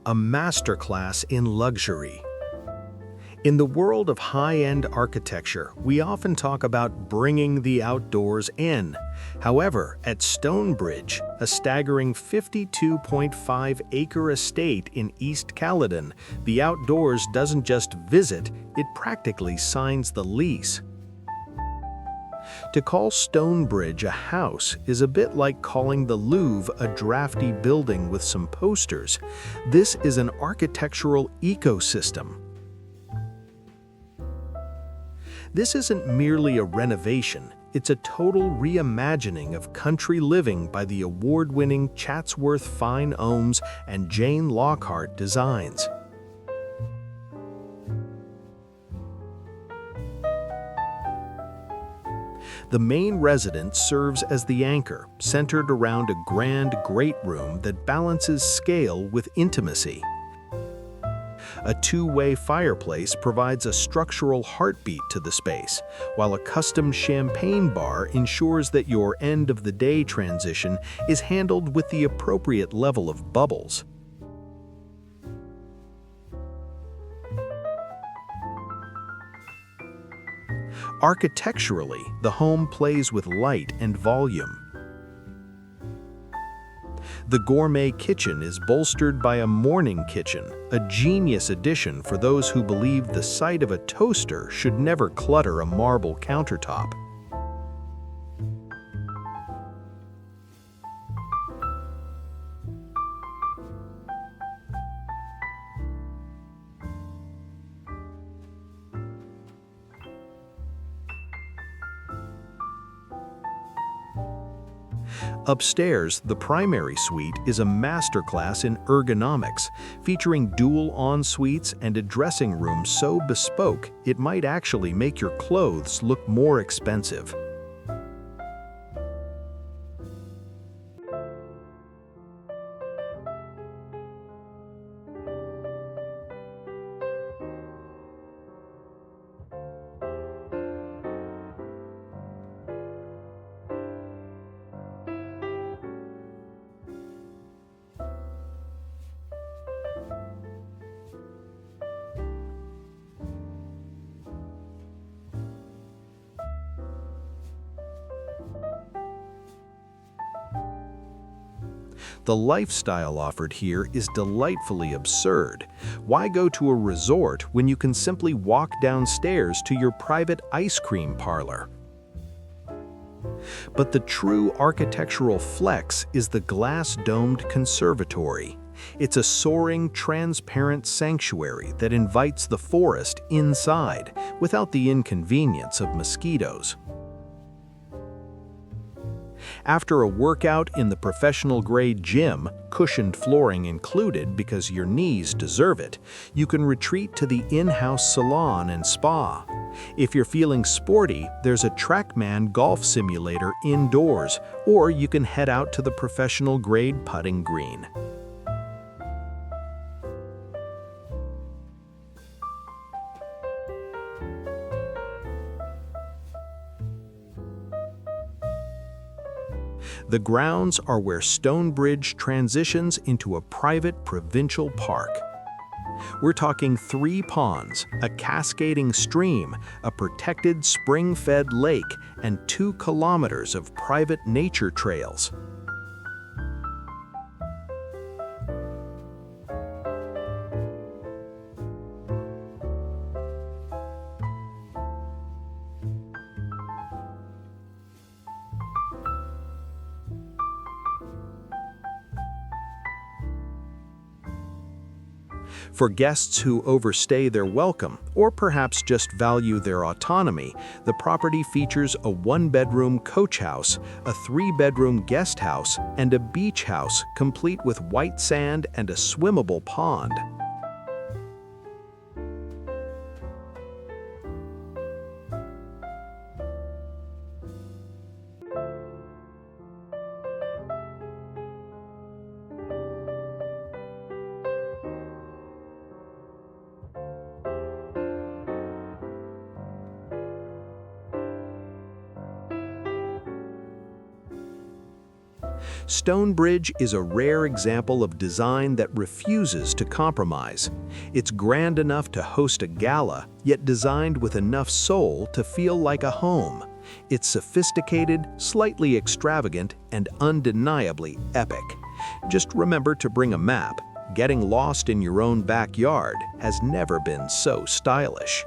a masterclass in luxury. In the world of high-end architecture, we often talk about bringing the outdoors in. However, at Stonebridge, a staggering 52.5-acre estate in East Caledon, the outdoors doesn't just visit, it practically signs the lease. To call Stonebridge a house is a bit like calling the Louvre a drafty building with some posters. This is an architectural ecosystem. This isn't merely a renovation, it's a total reimagining of country living by the award-winning Chatsworth Fine Homes and Jane Lockhart designs. The main residence serves as the anchor, centered around a grand great room that balances scale with intimacy. A two-way fireplace provides a structural heartbeat to the space, while a custom champagne bar ensures that your end-of-the-day transition is handled with the appropriate level of bubbles. Architecturally, the home plays with light and volume. The gourmet kitchen is bolstered by a morning kitchen, a genius addition for those who believe the sight of a toaster should never clutter a marble countertop. Upstairs, the primary suite is a masterclass in ergonomics, featuring dual en-suites and a dressing room so bespoke it might actually make your clothes look more expensive. The lifestyle offered here is delightfully absurd. Why go to a resort when you can simply walk downstairs to your private ice cream parlor? But the true architectural flex is the glass-domed conservatory. It's a soaring, transparent sanctuary that invites the forest inside without the inconvenience of mosquitoes. After a workout in the professional-grade gym, cushioned flooring included because your knees deserve it, you can retreat to the in-house salon and spa. If you're feeling sporty, there's a TrackMan golf simulator indoors, or you can head out to the professional-grade putting green. The grounds are where Stonebridge transitions into a private provincial park. We're talking 3 ponds, a cascading stream, a protected spring-fed lake, and 2 kilometers of private nature trails. For guests who overstay their welcome, or perhaps just value their autonomy, the property features a 1-bedroom coach house, a 3-bedroom guest house, and a beach house complete with white sand and a swimmable pond. Stonebridge is a rare example of design that refuses to compromise. It's grand enough to host a gala, yet designed with enough soul to feel like a home. It's sophisticated, slightly extravagant, and undeniably epic. Just remember to bring a map. Getting lost in your own backyard has never been so stylish.